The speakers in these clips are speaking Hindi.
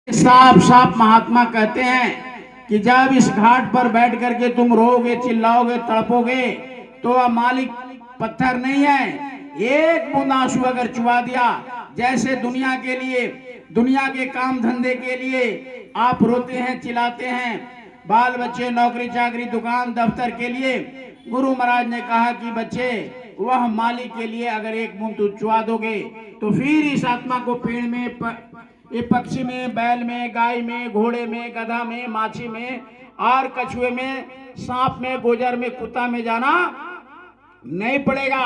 साफ साफ महात्मा कहते हैं कि जब इस घाट पर बैठ करके तुम रोगे, चिल्लाओगे, तड़पोगे, तो वह मालिक पत्थर नहीं है। एक बूंद आंसू अगर चुवा दिया, जैसे दुनिया के लिए, दुनिया के काम धंधे के लिए आप रोते हैं, चिल्लाते हैं, बाल बच्चे, नौकरी चाकरी, दुकान दफ्तर के लिए, गुरु महाराज ने कहा कि बच्चे, वह मालिक के लिए अगर एक बूंद तुम चुवा दोगे, तो फिर इस आत्मा को पेड़ में, ये पक्षी में, बैल में, गाय में, घोड़े में, गधा में, माछी में और कछुए में, सांप में, गोजर में, कुत्ता में जाना नहीं पड़ेगा।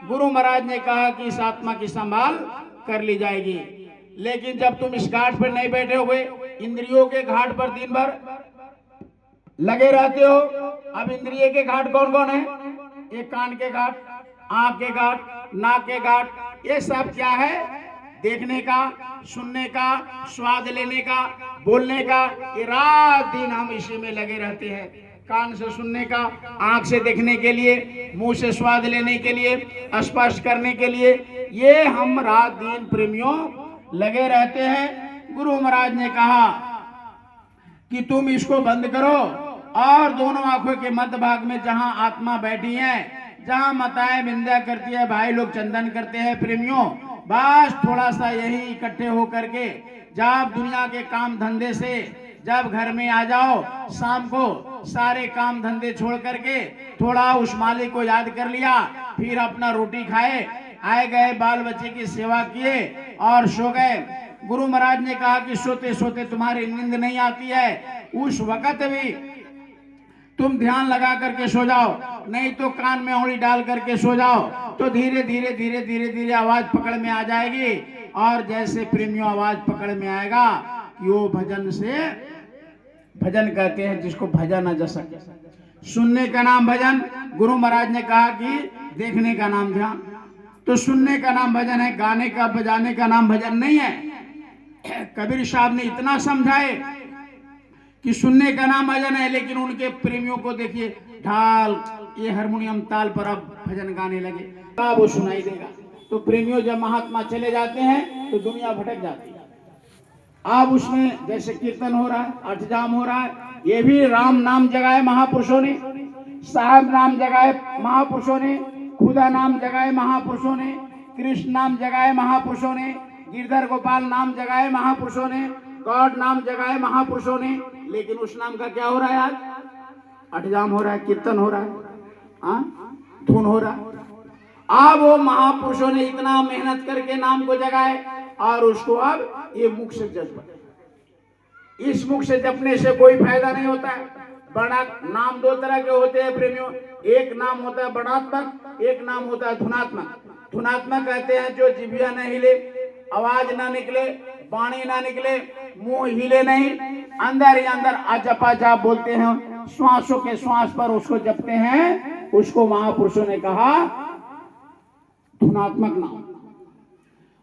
गुरु महाराज ने कहा कि इस आत्मा की संभाल कर ली जाएगी। लेकिन जब तुम इस घाट पर नहीं बैठे हुए, इंद्रियों के घाट पर दिन भर लगे रहते हो। अब इंद्रिय के घाट कौन कौन है? एक कान के घाट, आंख के घाट, नाक के घाट, ये सब क्या है? देखने का, सुनने का, स्वाद लेने का, बोलने का। ये रात दिन हम इसी में लगे रहते हैं। कान से सुनने का, आंख से देखने के लिए, मुंह से स्वाद लेने के लिए, स्पर्श करने के लिए, ये हम रात दिन प्रेमियों लगे रहते हैं। गुरु महाराज ने कहा कि तुम इसको बंद करो और दोनों आंखों के मध्य भाग में जहां आत्मा बैठी है, जहां माताएं विंध्या करती है, भाई लोग चंदन करते हैं, प्रेमियों, बस थोड़ा सा यही इकट्ठे होकर के जब दुनिया के काम धंधे से जब घर में आ जाओ, शाम को सारे काम धंधे छोड़ करके थोड़ा उस मालिक को याद कर लिया, फिर अपना रोटी खाए, आए गए, बाल बच्चे की सेवा किए और सो गए। गुरु महाराज ने कहा कि सोते सोते तुम्हारी नींद नहीं आती है, उस वक्त भी तुम ध्यान लगा करके सो जाओ, नहीं तो कान में उंगली डाल करके सो जाओ, तो धीरे धीरे धीरे धीरे धीरे आवाज पकड़ में आ जाएगी। और जैसे प्रेमियों आवाज पकड़ में आएगा कि वो भजन से, भजन कहते हैं जिसको भजा न जा सके, सुनने का नाम भजन। गुरु महाराज ने कहा कि देखने का नाम ध्यान। तो सुनने का नाम भजन है, गाने का, बजाने का नाम भजन नहीं है। कबीर साहब ने इतना समझाए कि सुनने का नाम भजन है, लेकिन उनके प्रेमियों को देखिए, ढाल, ये हारमोनियम ताल पर अब भजन गाने लगे, अब वो सुनाई देगा। तो प्रेमियों, जब महात्मा चले जाते हैं तो दुनिया भटक जाती है। अब उसमें जैसे कीर्तन हो रहा है, अष्टजाम हो रहा है, ये भी राम नाम जगाए महापुरुषों ने, साहब नाम जगाए महापुरुषों ने, खुदा नाम जगाए महापुरुषों ने, कृष्ण नाम जगाए महापुरुषों ने, गिरधर गोपाल नाम जगाए महापुरुषों ने, गॉड नाम जगाए महापुरुषों ने। लेकिन उस नाम का क्या हो रहा है? आज अष्टजाम हो रहा है, कीर्तन हो रहा है, धुन हो रहा है। अब वो महापुरुषों ने इतना मेहनत करके नाम को जगाए और उसको अब ये मुख से जप, इस मुख से जपने से कोई फायदा नहीं होता है। बड़ा नाम दो तरह के होते हैं प्रेमियों, एक नाम होता है वर्णात्मक, एक नाम होता है धुनात्मक। धुनात्मक कहते हैं जो जिह्वा न हिले, आवाज ना निकले, वाणी ना निकले, मुंह हिले नहीं, अंदर ही अंदर अजपा जाप बोलते हैं, श्वासों के श्वास पर उसको जपते हैं, उसको महापुरुषों ने कहा धुनात्मक नाम।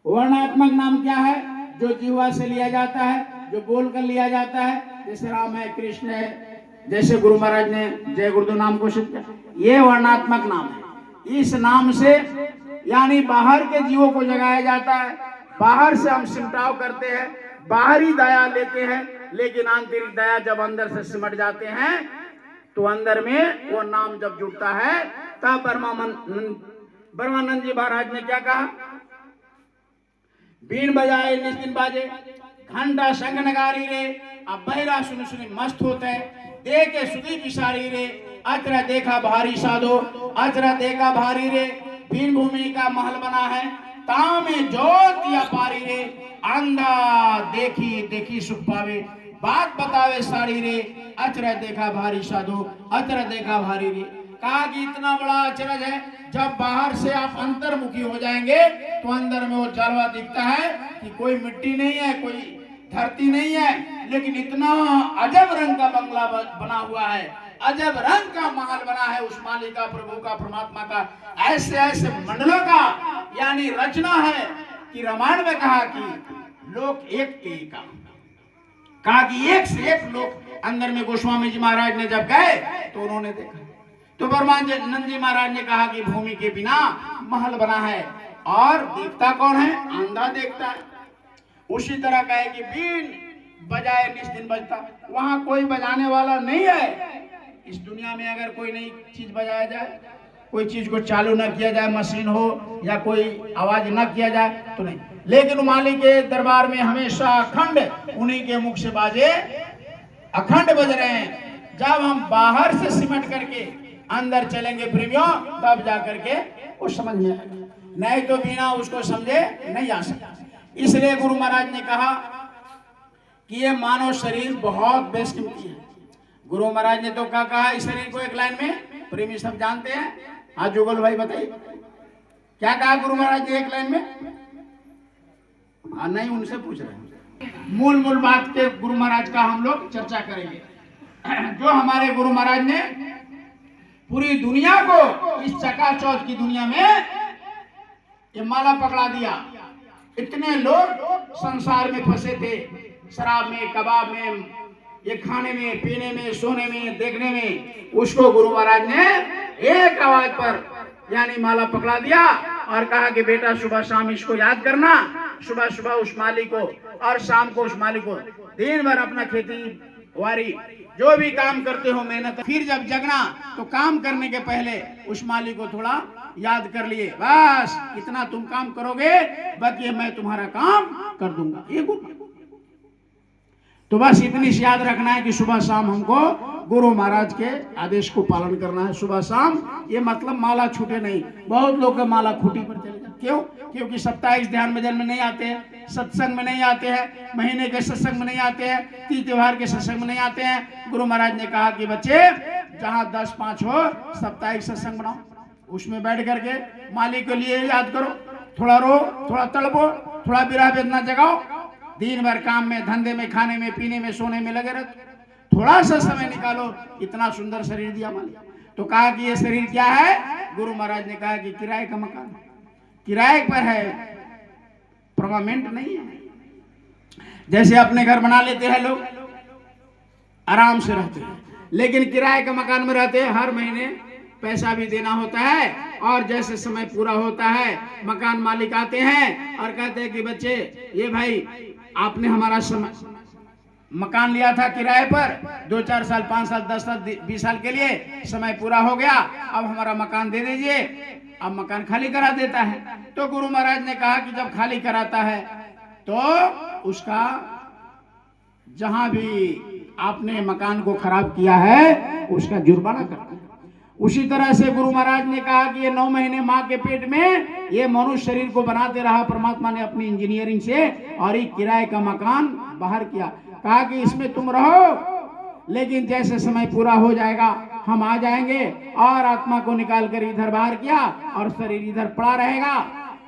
वर्णात्मक नाम क्या है? जो जीवा से लिया जाता है, जो बोल कर लिया जाता है, जैसे राम है, कृष्ण है, जैसे गुरु महाराज ने जय गुरुदेव नाम को सिद्ध किया, ये वर्णात्मक नाम है। इस नाम से यानी बाहर के जीवों को जगाया जाता है, बाहर से हम सिमटाव करते हैं, बाहरी दया लेते हैं, लेकिन आंतरिक दया जब अंदर से सिमट जाते हैं तो अंदर में वो नाम जब जुड़ता है, तब ब्रह्मानंद जी महाराज ने क्या कहा? बीन बजाए निस्तिन बाजे, घंटा संग नगारी रे, अब बहरा सुन सुनी मस्त होते, देखे सुधी पिसारी रे, अचरा देखा भारी साधो, अचरा देखा भारी रे, बीन भूमि का महल बना है, तामे ज्योति अपारी रे, अंधा देखी देखी सुख पावे, बात बतावे सारी रे, अचरज देखा भारी साधु, अचरज देखा भारी रे। कहा कि इतना बड़ा अचरज है, जब बाहर से आप अंतर्मुखी हो जाएंगे तो अंदर में वो जलवा दिखता है कि कोई मिट्टी नहीं है, कोई धरती नहीं है, लेकिन इतना अजब रंग का बंगला बना हुआ है, अजब रंग का महल बना है उस मालिक का, प्रभु का, परमात्मा का, ऐसे ऐसे मंडलों का यानी रचना है कि रामायण में कहा कि लोग एक के का, कहा कि एक से एक लोग अंदर में। गोस्वामी जी महाराज ने जब गए तो उन्होंने देखा, तो ब्रह्मानंद जी महाराज ने कहा कि भूमि के बिना महल बना है और देखता कौन है? अंधा देखता है। उसी तरह का है कि बीन बजाए निस्दिन बजता। वहां कोई बजाने वाला नहीं है। इस दुनिया में अगर कोई नई चीज बजाया जाए, कोई चीज को चालू ना किया जाए, मशीन हो या कोई आवाज ना किया जाए तो नहीं। लेकिन मालिक के दरबार में हमेशा अखंड उन्हीं के मुख से बाजे अखंड बज रहे हैं। जब हम बाहर से सिमट करके अंदर चलेंगे प्रेमियों, तब जा करके वो समझ में आएगा, नहीं तो बिना उसको समझे नहीं आ सकता। इसलिए गुरु महाराज ने कहा कि ये मानव शरीर बहुत बेशकीमती है। गुरु महाराज ने तो क्या कहा इस शरीर को एक लाइन में, प्रेमी सब जानते हैं। हाँ जुगल भाई बताइए क्या कहा गुरु महाराज ने एक लाइन में? हाँ नहीं, उनसे पूछ रहे हैं। मूल बात के गुरु महाराज का हम लोग चर्चा करेंगे। जो हमारे गुरु महाराज ने पूरी दुनिया को, इस चकाचौंध की दुनिया में ये माला पकड़ा दिया। इतने लोग संसार में फंसे थे, शराब में, कबाब में, ये खाने में, पीने में, सोने में, देखने में। उसको गुरु महाराज ने एक आवाज पर यानी माला पकड़ा दिया और कहा कि बेटा सुबह शाम इसको याद करना, सुबह सुबह उस माली को और शाम को उस माली को। दिन भर अपना खेती बाड़ी जो भी काम करते हो मेहनत, फिर जब जगना तो काम करने के पहले उस माली को थोड़ा याद कर लिए। बस इतना तुम काम करोगे, बाकी मैं तुम्हारा काम कर दूंगा। ये तो बस इतनी सी याद रखना है कि सुबह शाम हमको गुरु महाराज के आदेश को पालन करना है। सुबह शाम ये मतलब माला छूटे नहीं। बहुत लोग का माला खूटी पर चले जाते, क्यों? क्योंकि साप्ताहिक ध्यान भजन में नहीं आते हैं, सत्संग में नहीं आते हैं, महीने के सत्संग में नहीं आते हैं, तीज त्योहार के सत्संग में नहीं आते हैं। गुरु महाराज ने कहा कि बच्चे जहाँ 10-5 हो साप्ताहिक सत्संग बनाओ, उसमें बैठ करके मालिक के लिए याद करो, थोड़ा रो, थोड़ा तड़पो, थोड़ा विरह वेदना जगाओ। दिन भर काम में, धंधे में, खाने में, पीने में, सोने में लगे रहते, थोड़ा सा समय निकालो। इतना सुंदर शरीर दिया मालिक। तो कहा कि ये शरीर क्या है? गुरु महाराज ने कहा कि किराए का मकान, किराए पर है, परमानेंट नहीं है। जैसे अपने घर बना लेते हैं लोग, आराम से रहते हैं, लेकिन किराए का मकान में रहते हैं, हर महीने पैसा भी देना होता है। और जैसे समय पूरा होता है, मकान मालिक आते हैं और कहते हैं कि बच्चे ये भाई आपने हमारा मकान लिया था किराए पर 2-4 साल, 5 साल, 10 साल, 20 साल के लिए, समय पूरा हो गया, अब हमारा मकान दे दीजिए। अब मकान खाली करा देता है। तो गुरु महाराज ने कहा कि जब खाली कराता है तो उसका जहां भी आपने मकान को खराब किया है उसका जुर्माना करता है। उसी तरह से गुरु महाराज ने कहा कि ये 9 महीने माँ के पेट में ये मनुष्य शरीर को बनाते रहा परमात्मा ने अपनी इंजीनियरिंग से, और एक किराए का मकान बाहर किया। कहा कि इसमें तुम रहो, लेकिन जैसे समय पूरा हो जाएगा हम आ जाएंगे। और आत्मा को निकाल कर इधर बाहर किया और शरीर इधर पड़ा रहेगा।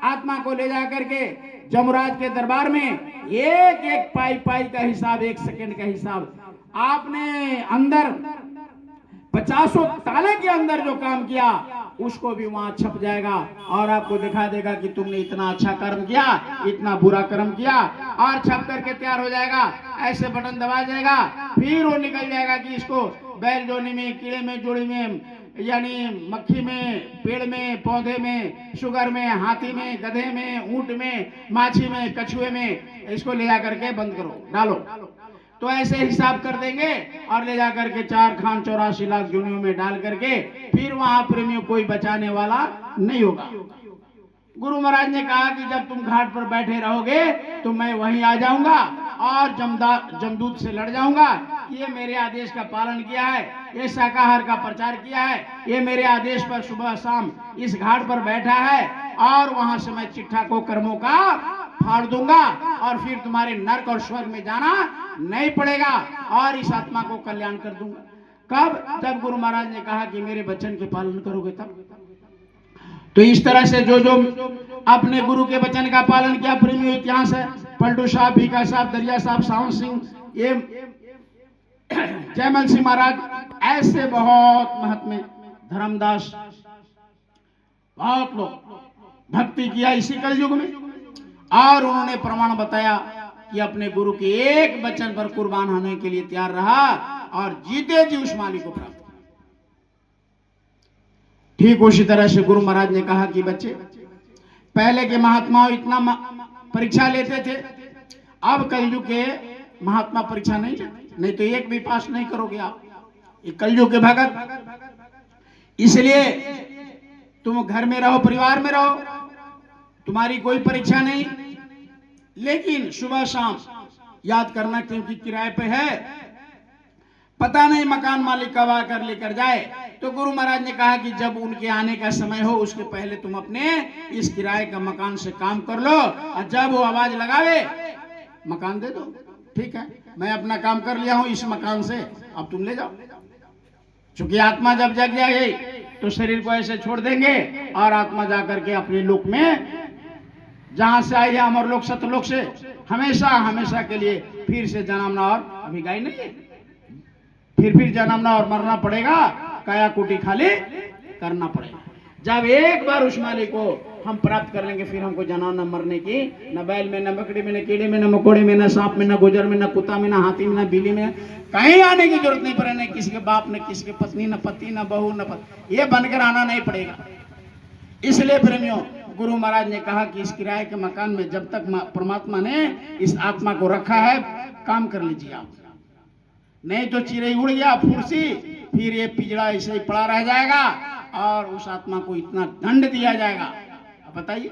आत्मा को ले जा करके जमराज के दरबार में एक एक पाई का हिसाब, 1 सेकंड का हिसाब, आपने अंदर 50 ताले के अंदर जो काम किया उसको भी वहां छप जाएगा और आपको दिखा देगा कि तुमने इतना अच्छा कर्म किया, इतना बुरा कर्म किया, और छप करके तैयार हो जाएगा। ऐसे बटन दबा जाएगा, फिर वो निकल जाएगा कि इसको बैल जोनी में, कीड़े में, जोड़ी में, यानी मक्खी में, पेड़ में, पौधे में, शुगर में, हाथी में, गधे में, ऊंट में, माछी में, कछुए में, इसको ले जा करके बंद करो, डालो। तो ऐसे हिसाब कर देंगे और ले जाकर के 4 खान 84 लाख जूनियों में डाल करके फिर वहां प्रेमियों कोई बचाने वाला नहीं होगा। गुरु महाराज ने कहा कि जब तुम घाट पर बैठे रहोगे तो मैं वहीं आ जाऊंगा और जमदूत से लड़ जाऊंगा कि ये मेरे आदेश का पालन किया है, ये शाकाहार का प्रचार किया है, ये मेरे आदेश पर सुबह शाम इस घाट पर बैठा है, और वहां से मैं चिट्ठा को कर्मों का फाड़ दूंगा और फिर तुम्हारे नरक और स्वर्ग में जाना नहीं पड़ेगा और इस आत्मा को कल्याण कर दूंगा। कब? जब गुरु महाराज ने कहा कि मेरे वचन के पालन करोगे तब। तो इस तरह से जो अपने गुरु के वचन का पालन किया, प्रेमी इतिहास है, पलटू साहब, भीखा साहब, दरिया साहब, सावन सिंह, ये जयमल सिंह महाराज, ऐसे बहुत महात्मा, धर्मदास, बहुत लोग भक्ति किया इसी कलयुग में, और उन्होंने प्रमाण बताया कि अपने गुरु के एक वचन पर कुर्बान होने के लिए तैयार रहा और जीते जी उस मालिक को प्राप्त। ठीक उसी तरह से गुरु महाराज ने कहा कि बच्चे, पहले के महात्मा इतना परीक्षा लेते थे, अब कलयुग के महात्मा परीक्षा नहीं लेते, नहीं तो एक भी पास नहीं करोगे आप। ये कलयुग के भगत। इसलिए तुम घर में रहो, परिवार में रहो, तुम्हारी कोई परीक्षा नहीं, लेकिन सुबह शाम याद करना, क्योंकि किराए पे है, पता नहीं मकान मालिक कब आकर लेकर जाए। तो गुरु महाराज ने कहा कि जब उनके आने का समय हो उसके पहले तुम अपने इस किराए का मकान से काम कर लो, और जब वो आवाज लगावे मकान दे दो। ठीक है, मैं अपना काम कर लिया हूं इस मकान से, अब तुम ले जाओ। क्योंकि आत्मा जब जग जाएगी तो शरीर को ऐसे छोड़ देंगे और आत्मा जाकर के अपने लोक में, जहां से आई है अमर लोक सतलोक से, हमेशा हमेशा के लिए फिर से जन्मना और अभी गाय नहीं है, फिर जन्मना और मरना पड़ेगा, काया कुटी खाली करना पड़ेगा। जब एक बार उस मालिक को हम प्राप्त कर लेंगे, फिर हमको जन्म न मरने की, न बैल में, न बकरी में, न कीड़े में, न मकोड़े में, न सांप में, न गुजर में, न कुत्ता में, न हाथी में, न बिल्ली में कहीं आने की जरूरत नहीं पड़ेगी। न किसी के बाप, न किसी के पत्नी, न पति, न बहू, न पति, ये बनकर आना नहीं पड़ेगा। इसलिए प्रेमियों, गुरु महाराज ने कहा कि इस किराए के मकान में जब तक परमात्मा ने इस आत्मा को रखा है, काम कर लीजिए आप, नहीं तो चिड़ै उड़ गया फुर्सी, फिर ये पिंजड़ा ऐसे ही पड़ा रह जाएगा और उस आत्मा को इतना दंड दिया जाएगा। अब बताइए।